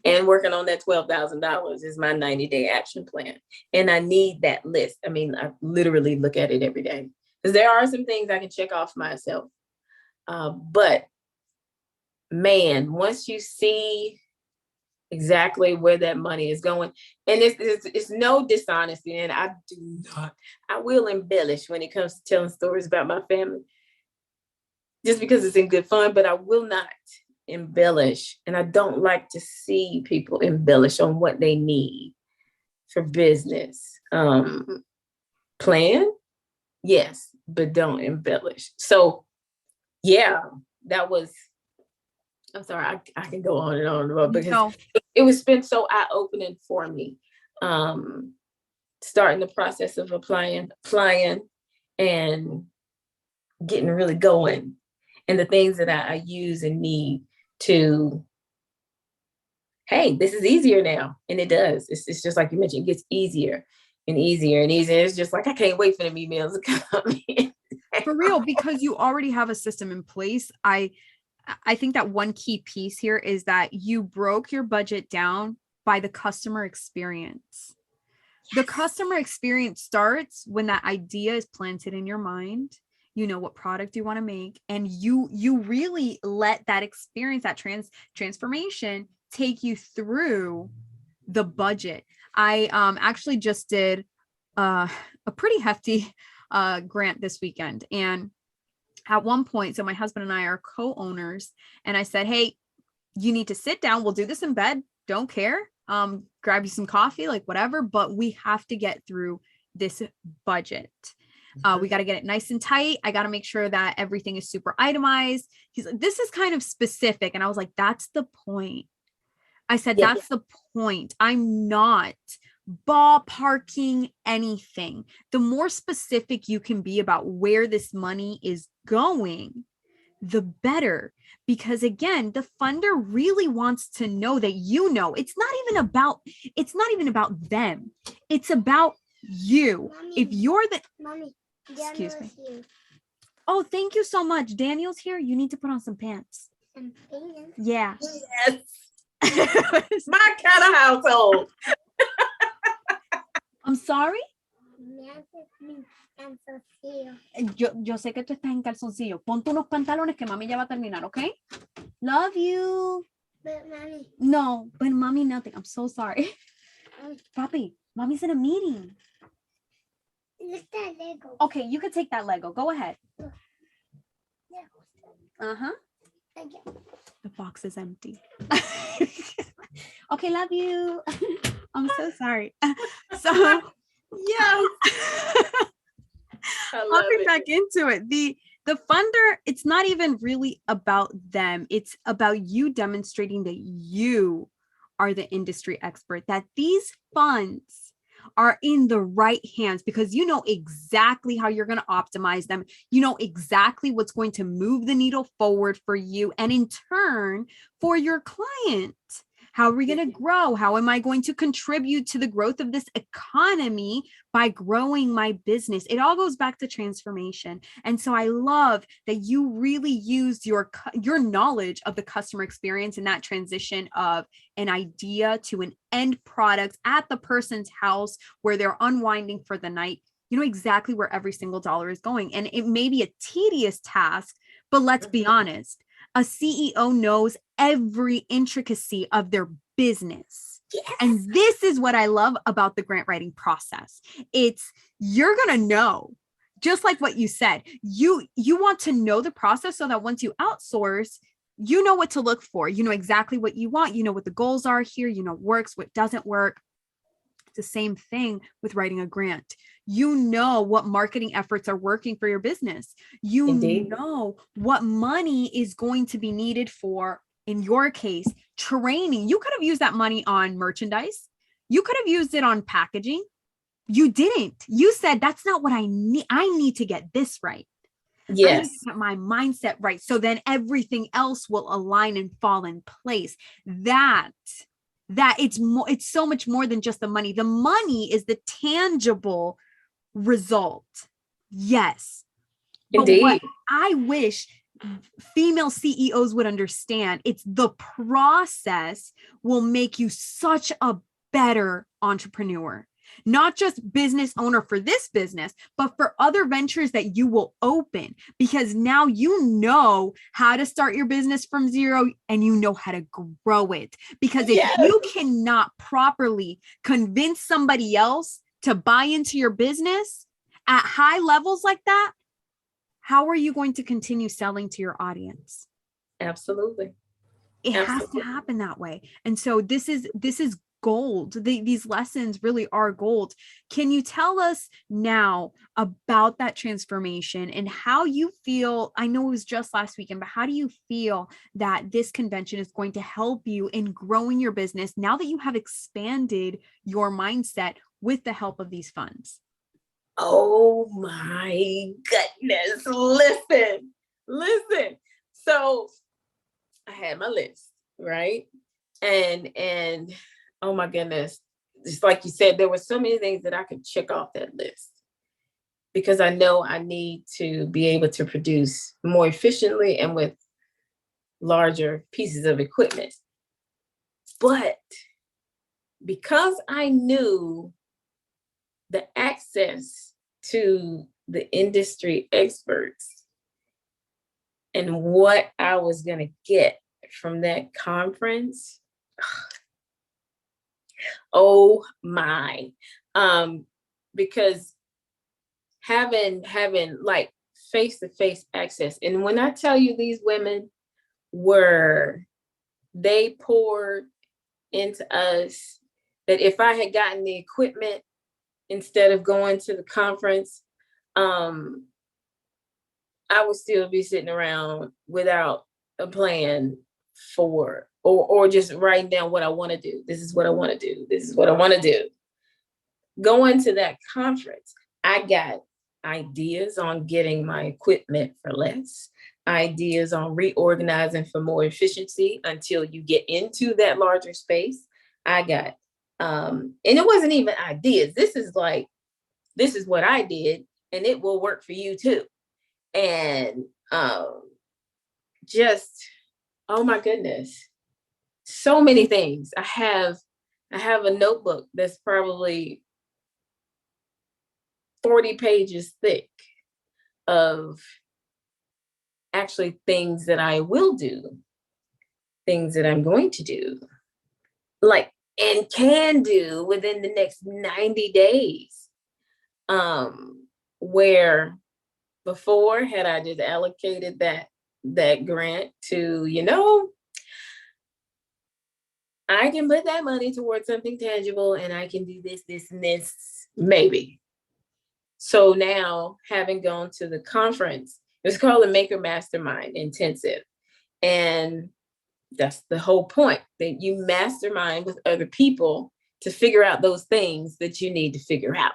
and working on that $12,000 is my 90-day action plan. And I need that list. I mean, I literally look at it every day, because there are some things I can check off myself. But man, once you see exactly where that money is going, and it's no dishonesty, and I will embellish when it comes to telling stories about my family, just because it's in good fun, but I will not embellish. And I don't like to see people embellish on what they need for business. Plan, yes, but don't embellish. So yeah, that was, I'm sorry, I can go on and on, because it was been so eye-opening for me. Starting the process of applying and getting really going, and the things that I use and need to, hey, this is easier now. And it does. It's just like you mentioned, it gets easier and easier and easier. It's just like, I can't wait for them emails to come in. For real, because you already have a system in place. I think that one key piece here is that you broke your budget down by the customer experience. The customer experience starts when that idea is planted in your mind. You know what product you want to make, and you really let that experience, that transformation take you through the budget. I actually just did a pretty hefty grant this weekend, and at one point, so my husband and I are co-owners, and I said, hey, you need to sit down. We'll do this in bed. Don't care. Grab you some coffee, like whatever, but we have to get through this budget. We got to get it nice and tight. I got to make sure that everything is super itemized. He's like, this is kind of specific. And I was like, that's the point. I said, that's the point. I'm not ballparking anything. The more specific you can be about where this money is going, the better. Because again, the funder really wants to know that, it's not even about them. It's about you. Mommy, if you're the Mommy, excuse me. Here. Oh, thank you so much. Daniel's here. You need to put on some pants. Yeah. Yes. My kind of household. I'm sorry. Yo sé que tú estás en calzoncillo. Ponte unos pantalones que mami ya va a terminar, ¿ok? Love you. No, but mommy, nothing. I'm so sorry. Papi, mommy's in a meeting. Okay, you can take that Lego. Go ahead. Uh-huh. The box is empty. Okay, love you. I'm so sorry. So, yeah. Hopping back into it. The funder, it's not even really about them. It's about you demonstrating that you are the industry expert, that these funds are in the right hands because you know exactly how you're going to optimize them. You know exactly what's going to move the needle forward for you and in turn for your client. How are we going to grow? How am I going to contribute to the growth of this economy by growing my business? It all goes back to transformation. And so I love that you really used your knowledge of the customer experience in that transition of an idea to an end product at the person's house where they're unwinding for the night. You know exactly where every single dollar is going. And it may be a tedious task, but let's be honest. A CEO knows every intricacy of their business. Yes. And this is what I love about the grant writing process. It's you're going to know, just like what you said, you want to know the process so that once you outsource, you know what to look for. You know exactly what you want. You know what the goals are here. You know what works, what doesn't work. It's the same thing with writing a grant. You know what marketing efforts are working for your business. You know what money is going to be needed for, in your case, training. You could have used that money on merchandise. You could have used it on packaging. You didn't. You said, that's not what I need. I need to get this right. Yes. I need to get my mindset right. So then everything else will align and fall in place. That it's so much more than just the money. The money is the tangible result. Yes. Indeed. But what I wish female CEOs would understand, it's the process will make you such a better entrepreneur. Not just business owner for this business, but for other ventures that you will open, because now you know how to start your business from zero and you know how to grow it. Because if you cannot properly convince somebody else to buy into your business at high levels like that, how are you going to continue selling to your audience? Absolutely. It has to happen that way. And so this is gold. These lessons really are gold. Can you tell us now about that transformation and how you feel? I know it was just last weekend, but how do you feel that this convention is going to help you in growing your business now that you have expanded your mindset with the help of these funds? Oh my goodness. Listen. So I had my list, right? And oh my goodness, just like you said, there were so many things that I could check off that list because I know I need to be able to produce more efficiently and with larger pieces of equipment. But because I knew the access to the industry experts and what I was going to get from that conference, oh my, because having like face-to-face access. And when I tell you these women they poured into us that if I had gotten the equipment instead of going to the conference, I would still be sitting around without a plan for, or just writing down what I want to do. This is what I want to do. This is what I want to do. Going to that conference, I got ideas on getting my equipment for less, ideas on reorganizing for more efficiency until you get into that larger space. I got, and it wasn't even ideas. This is what I did and it will work for you too. And just, Oh my goodness. So many things. I have a notebook that's probably 40 pages thick of actually things that I will do, things that I'm going to do, like, and can do within the next 90 days. Where before, had I just allocated that grant to, I can put that money towards something tangible and I can do this, this, and this, maybe. So now, having gone to the conference, it's called the Maker Mastermind Intensive. And that's the whole point, that you mastermind with other people to figure out those things that you need to figure out.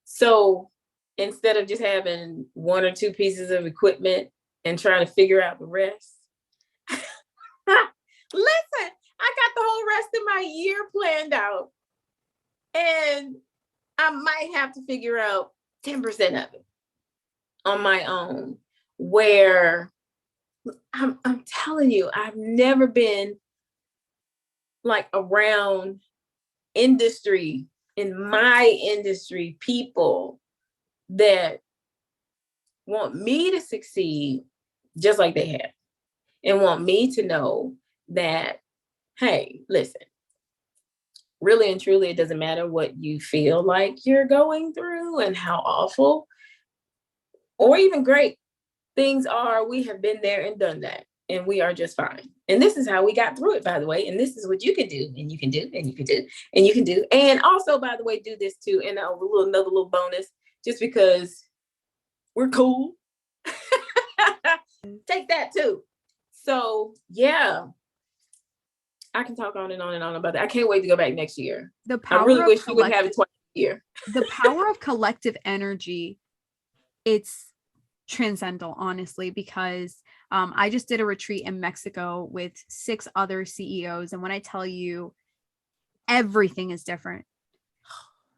So instead of just having one or two pieces of equipment and trying to figure out the rest, listen, I got the whole rest of my year planned out, and I might have to figure out 10% of it on my own, where I'm telling you, I've never been like around industry, in my industry, people that want me to succeed just like they have, and want me to know that, hey, listen, really and truly, it doesn't matter what you feel like you're going through and how awful or even great things are. We have been there and done that, and we are just fine. And this is how we got through it, by the way. And this is what you can do, and you can do, and you can do, and you can do. And also, by the way, do this too. And another little bonus, just because we're cool. Take that too. So yeah, I can talk on and on and on about that. I can't wait to go back next year. I really wish we would have it twice a year. The power of collective energy, it's transcendental, honestly, because I just did a retreat in Mexico with 6 other CEOs. And when I tell you, everything is different.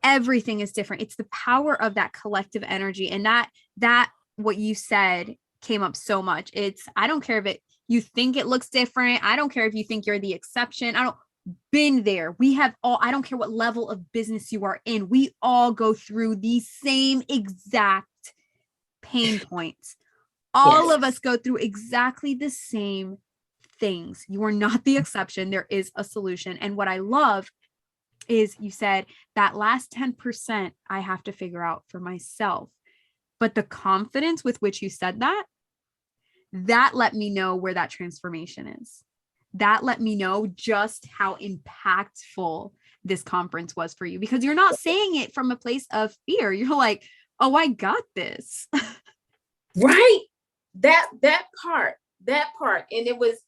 Everything is different. It's the power of that collective energy. And that what you said came up so much. I don't care if you think it looks different. I don't care if you think you're the exception. Been there. I don't care what level of business you are in. We all go through the same exact pain points. All of us go through exactly the same things. You are not the exception. There is a solution. And what I love is you said that last 10% I have to figure out for myself. But the confidence with which you said that let me know where that transformation is. That let me know just how impactful this conference was for you, because you're not saying it from a place of fear. You're like, oh, I got this. Right. That part. And it was,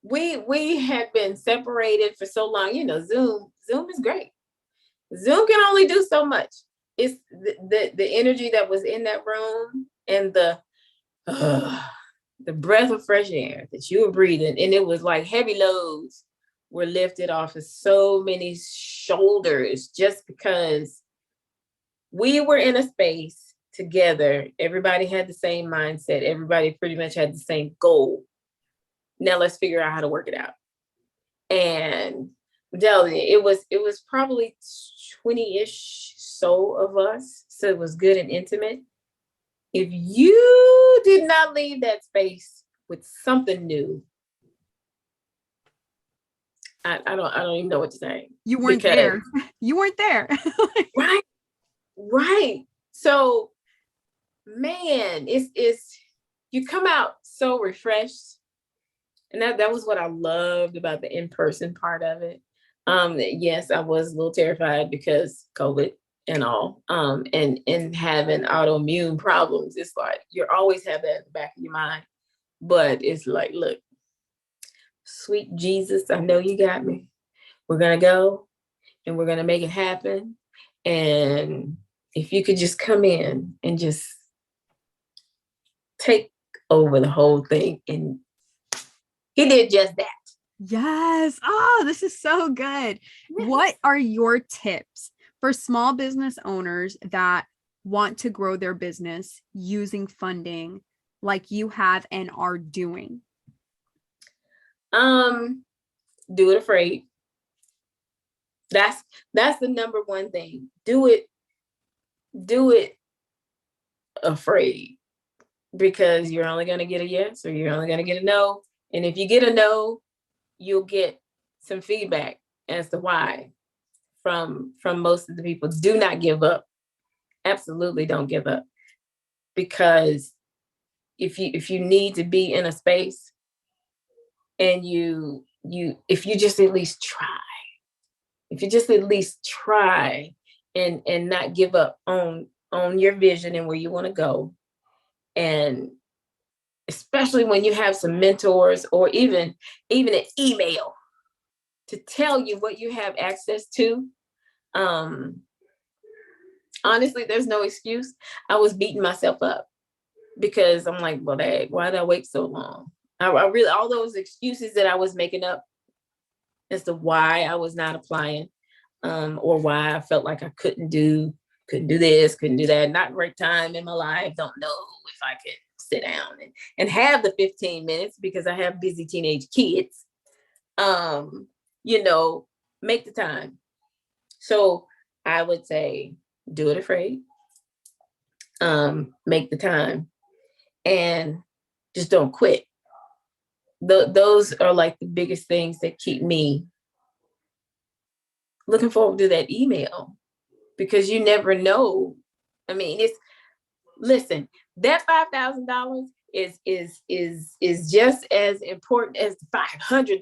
we had been separated for so long. Zoom is great. Zoom can only do so much. It's the energy that was in that room, and the breath of fresh air that you were breathing. And it was like heavy loads were lifted off of so many shoulders, just because we were in a space together. Everybody had the same mindset. Everybody pretty much had the same goal. Now let's figure out how to work it out. And I'm telling you, it was probably 20-ish so of us. So it was good and intimate. If you did not leave that space with something new, I don't even know what to say. You weren't there. You weren't there. Right. So, man, it's you come out so refreshed. And that was what I loved about the in-person part of it. Yes, I was a little terrified because COVID and all, and having autoimmune problems. It's like, you always have that in the back of your mind. But it's like, look, sweet Jesus, I know you got me. We're going to go and we're going to make it happen. And if you could just come in and just take over the whole thing. And he did just that. Yes. Oh, this is so good. What are your tips for small business owners that want to grow their business using funding like you have and are doing? Do it afraid. That's the number one thing. Do it afraid, because you're only going to get a yes or you're only going to get a no. And if you get a no, you'll get some feedback as to why from most of the people. Do not give up. Absolutely don't give up. Because if you need to be in a space and if you just at least try, and not give up on your vision and where you want to go, and especially when you have some mentors or even an email to tell you what you have access to, honestly, there's no excuse. I was beating myself up because I'm like, well, why did I wait so long? I really, all those excuses that I was making up as to why I was not applying, or why I felt like I couldn't do this, couldn't do that, not right time in my life, don't know if I could sit down and have the 15 minutes because I have busy teenage kids. Make the time. So I would say, do it afraid, make the time, and just don't quit. Those are like the biggest things that keep me looking forward to that email, because you never know. I mean, listen, that $5,000 is just as important as the $500.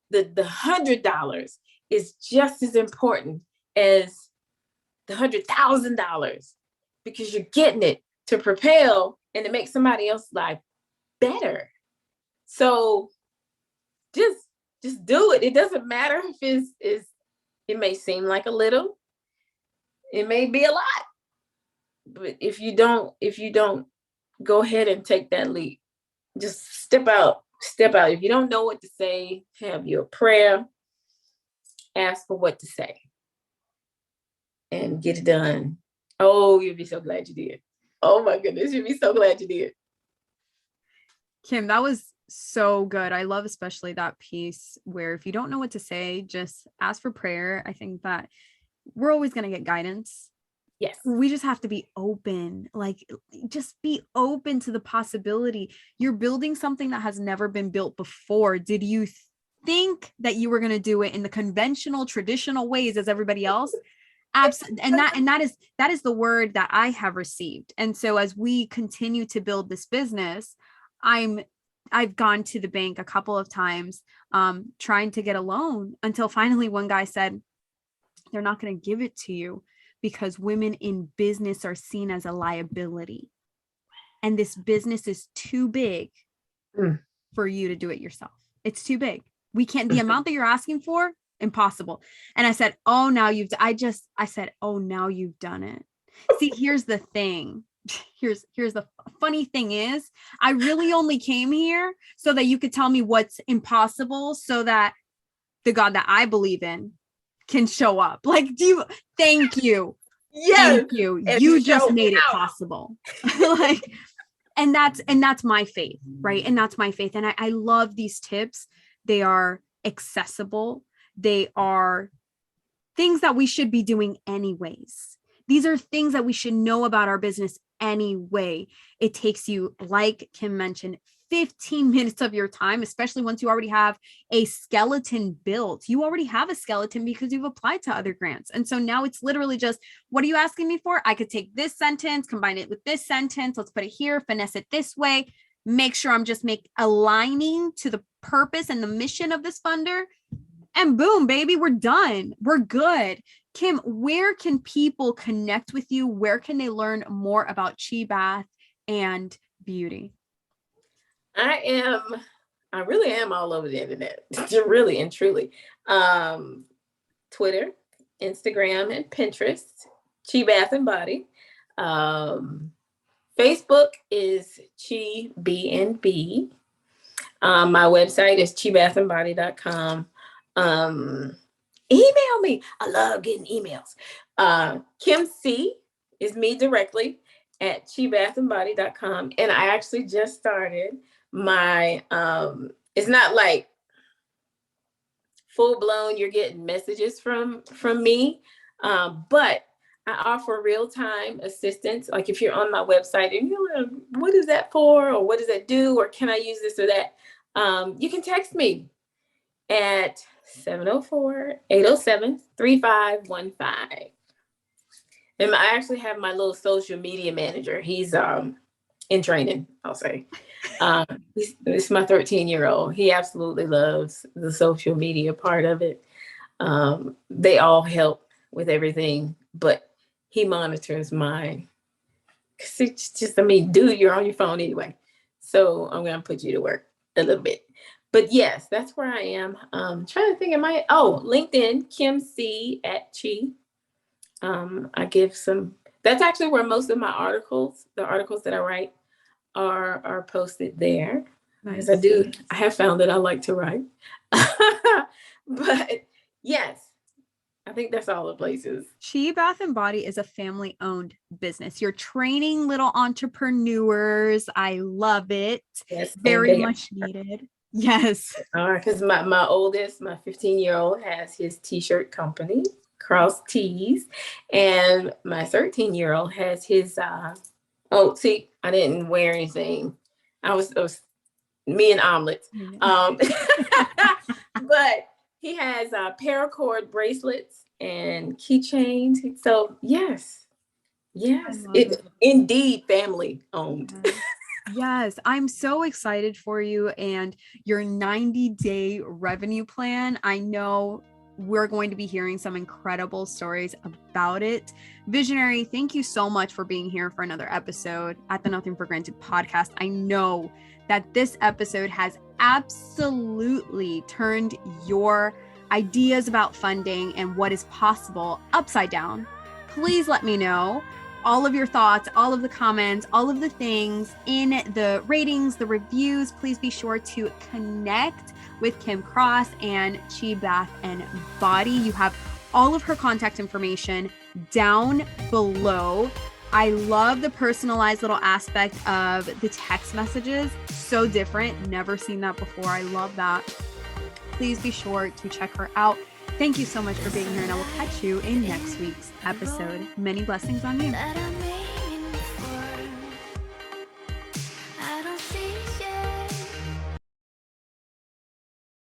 The $100 is just as important as the $100,000, because you're getting it to propel and to make somebody else's life better. So just do it. It doesn't matter if it may seem like a little, it may be a lot, but if you don't go ahead and take that leap, just step out. If you don't know what to say, have your prayer, ask for what to say, and get it done. Oh, you'll be so glad you did. Oh my goodness, you'll be so glad you did. Kim, that was so good. I love especially that piece where if you don't know what to say, just ask for prayer. I think that we're always going to get guidance. Yes. We just have to be open, like just be open to the possibility. You're building something that has never been built before. Did you think that you were going to do it in the conventional, traditional ways as everybody else? Absolutely. And that is the word that I have received. And so as we continue to build this business, I've gone to the bank a couple of times, trying to get a loan, until finally one guy said, they're not going to give it to you because women in business are seen as a liability. And this business is too big for you to do it yourself. It's too big. We can't, the amount that you're asking for, impossible. And I said, oh, now now you've done it. See, here's the thing. Here's the funny thing is, I really only came here so that you could tell me what's impossible, so that the God that I believe in can show up. Like, thank you. Yes. Thank you. You just made it possible. Like, and that's my faith, right? And that's my faith. And I love these tips. They are accessible. They are things that we should be doing anyways. These are things that we should know about our business anyway. It takes you, like Kim mentioned, 15 minutes of your time, especially once you already have a skeleton built. You already have a skeleton because you've applied to other grants. And so now it's literally just, what are you asking me for? I could take this sentence, combine it with this sentence. Let's put it here, finesse it this way, make sure I'm just aligning to the purpose and the mission of this funder. And boom, baby, we're done. We're good. Kim, where can people connect with you? Where can they learn more about Chi Bath and beauty? I really am all over the internet, really and truly. Twitter, Instagram, and Pinterest, Chi Bath and Body. Facebook is Chi BNB. My website is chibathandbody.com. Email me. I love getting emails. Kim C is me directly at chibathandbody.com. And I actually just started my, it's not like full blown, you're getting messages from me. But I offer real time assistance. Like if you're on my website and you're like, what is that for? Or what does that do? Or can I use this or that? You can text me at 704-807-3515. And I actually have my little social media manager. He's in training, I'll say. It's my 13-year-old. He absolutely loves the social media part of it. They all help with everything, but he monitors mine. It's just, I mean, dude, you're on your phone anyway. So I'm going to put you to work a little bit. But yes, that's where I am. Trying to think, LinkedIn, Kim C at Chi. I give some, that's actually where most of my the articles that I write are posted there. Nice. I have found that I like to write. But yes, I think that's all the places. Chi Bath and Body is a family-owned business. You're training little entrepreneurs. I love it. Yes, very much needed. Yes. Because my oldest, my 15-year-old, has his t-shirt company, Cross Tees, and my 13-year-old has his. I didn't wear anything. I was me and omelets. But he has paracord bracelets and keychains. So yes, it's indeed family owned. Yes, I'm so excited for you and your 90-day revenue plan. I know we're going to be hearing some incredible stories about it. Visionary, thank you so much for being here for another episode at the Nothing for Granted podcast. I know that this episode has absolutely turned your ideas about funding and what is possible upside down. Please let me know all of your thoughts, all of the comments, all of the things in the ratings, the reviews. Please be sure to connect with Kim Cross and Chi Bath and Body. You have all of her contact information down below. I love the personalized little aspect of the text messages. So different. Never seen that before. I love that. Please be sure to check her out. Thank you so much for being here, and I will catch you in next week's episode. Many blessings on you.